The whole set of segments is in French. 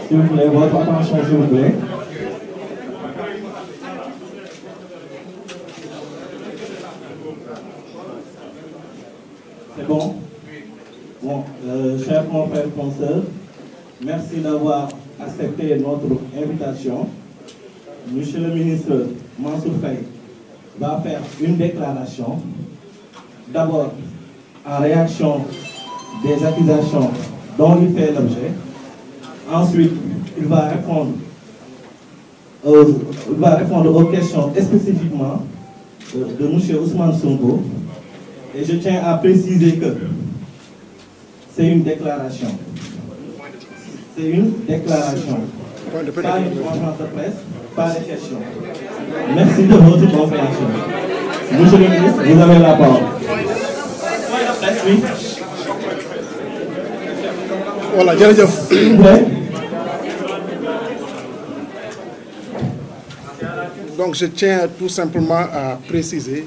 S'il vous plaît, votre attention, s'il vous plaît. C'est bon? Bon, chers confrères et consoeurs, merci d'avoir accepté notre invitation. Monsieur le ministre Mansour Faye va faire une déclaration. D'abord, en réaction des accusations dont il fait l'objet. Ensuite, il va répondre aux questions spécifiquement de M. Ousmane Sonko. Et je tiens à préciser que c'est une déclaration. C'est une déclaration. Pas une conférence de presse, pas de questions. Merci de votre compréhension. Monsieur le ministre, vous avez la parole. Oui. Voilà, jërëjëf. Donc je tiens tout simplement à préciser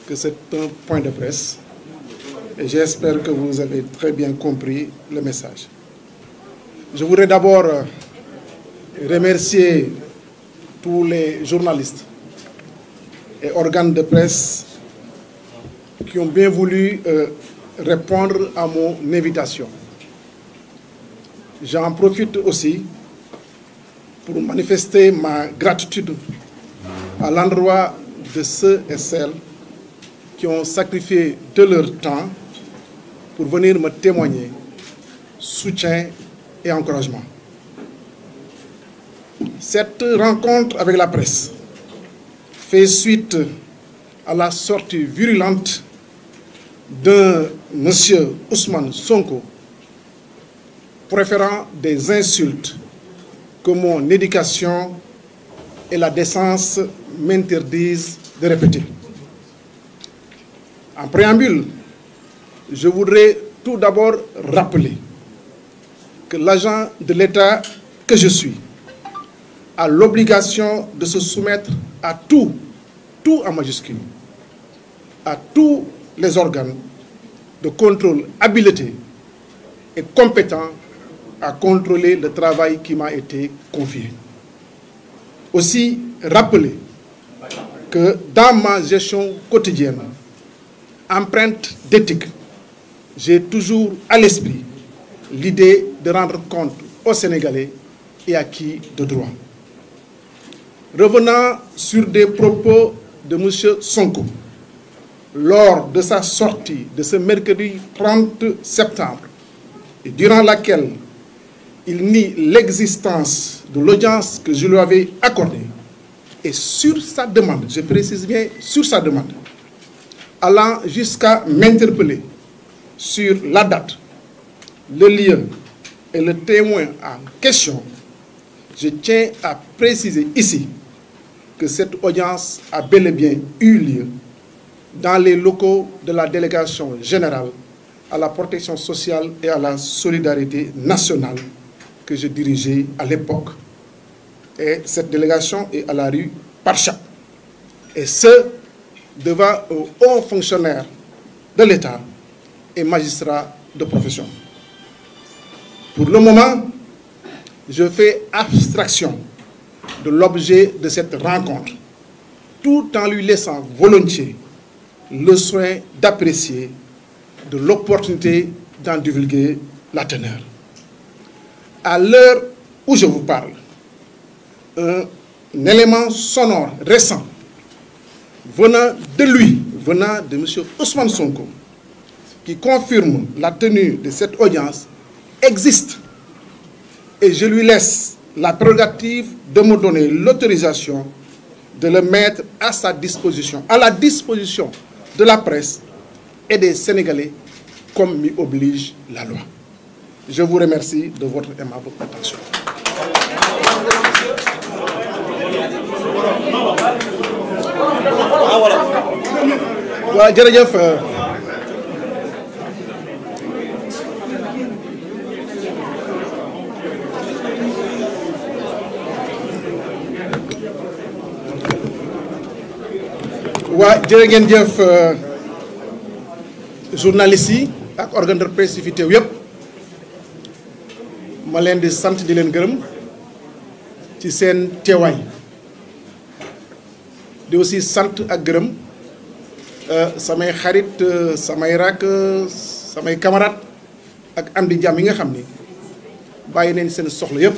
que c'est un point de presse et j'espère que vous avez très bien compris le message. Je voudrais d'abord remercier tous les journalistes et organes de presse qui ont bien voulu répondre à mon invitation. J'en profite aussi pour manifester ma gratitude à l'endroit de ceux et celles qui ont sacrifié de leur temps pour venir me témoigner soutien et encouragement. Cette rencontre avec la presse fait suite à la sortie virulente d'un monsieur Ousmane Sonko préférant des insultes que mon éducation et la décence m'interdisent de répéter. En préambule, je voudrais tout d'abord rappeler que l'agent de l'État que je suis a l'obligation de se soumettre à tout en majuscule, à tous les organes de contrôle habilités et compétents à contrôler le travail qui m'a été confié. Aussi, rappeler que dans ma gestion quotidienne, empreinte d'éthique, j'ai toujours à l'esprit l'idée de rendre compte aux Sénégalais et à qui de droit. Revenant sur des propos de M. Sonko, lors de sa sortie de ce mercredi 30 septembre, et durant laquelle il nie l'existence de l'audience que je lui avais accordée, et sur sa demande, je précise bien sur sa demande, allant jusqu'à m'interpeller sur la date, le lieu et le témoin en question, je tiens à préciser ici que cette audience a bel et bien eu lieu dans les locaux de la délégation générale à la protection sociale et à la solidarité nationale que je dirigeais à l'époque. Et cette délégation est à la rue Parchap. Et ce, devant aux hauts fonctionnaires de l'État et magistrats de profession. Pour le moment, je fais abstraction de l'objet de cette rencontre, tout en lui laissant volontiers le soin d'apprécier de l'opportunité d'en divulguer la teneur. À l'heure où je vous parle, un élément sonore récent venant de M. Ousmane Sonko, qui confirme la tenue de cette audience, existe. Et je lui laisse la prérogative de me donner l'autorisation de le mettre à sa disposition, à la disposition de la presse et des Sénégalais, comme m'y oblige la loi. Je vous remercie de votre aimable attention. waaw jërëjëf. waa jërë ngeen jëf journalistes yi ak organe de presse yi fi teew yépp ma leen di sant di leen gërëm ci seen teewaay di aussi sant ak gërëm samay xarit samay rakk samay camarades ak am di jàmm yi nga xam ni bàyyi nañ seen soxla yépp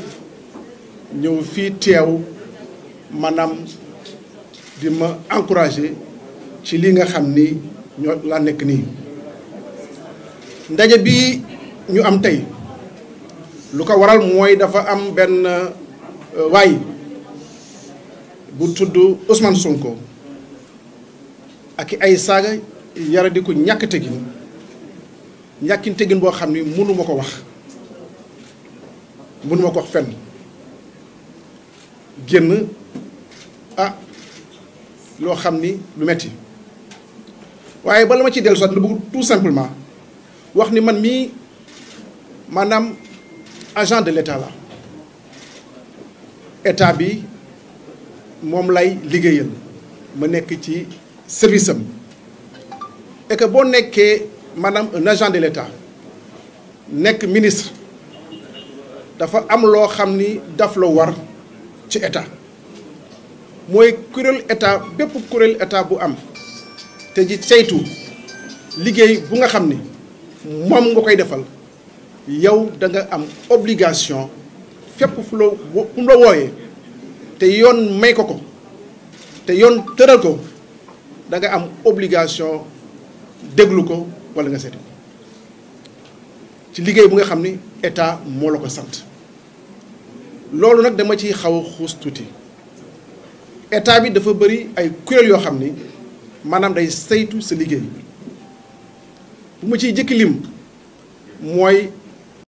ñëw fii teew maanaam di ma encourager ci li nga xam ni ñoo laa nekk nii. ndaje bi ñu am tey lu ko waral mooy dafa am benn waay bu tudd Ousmane Sonko ak ay saaga yara di ko ñàkk tegin boo xam ni mënuma ko wax fenn génn loo xam ni lu metti waaye bala ma ci dellu soit lu bëgg tout simplement wax ni man mii maanaam agent de l'État la état bi moom lay liggéeyal ma nekk ci service am et que boo nekkee maanaam un agent de l'État nekk ministre dafa am loo xam ni daf la war ci état mooy kuréel état bépp kuréel état bu am te ji saytu liggéey bu nga xam ni moom nga koy defal yow da nga am obligation fépp fu mu la wooyee te yoon may ko te yoon tëral ko da nga am obligation déglu ko walla nga seeti ko ci liggéey bu nga xam ni état moo la ko sant loolu nag dama ciy xaw a xuus tuuti. état bi dafa bëri ay kuréel yoo xam ni maanaam day saytu sa liggéey bu ma ciy jëkki lim mooy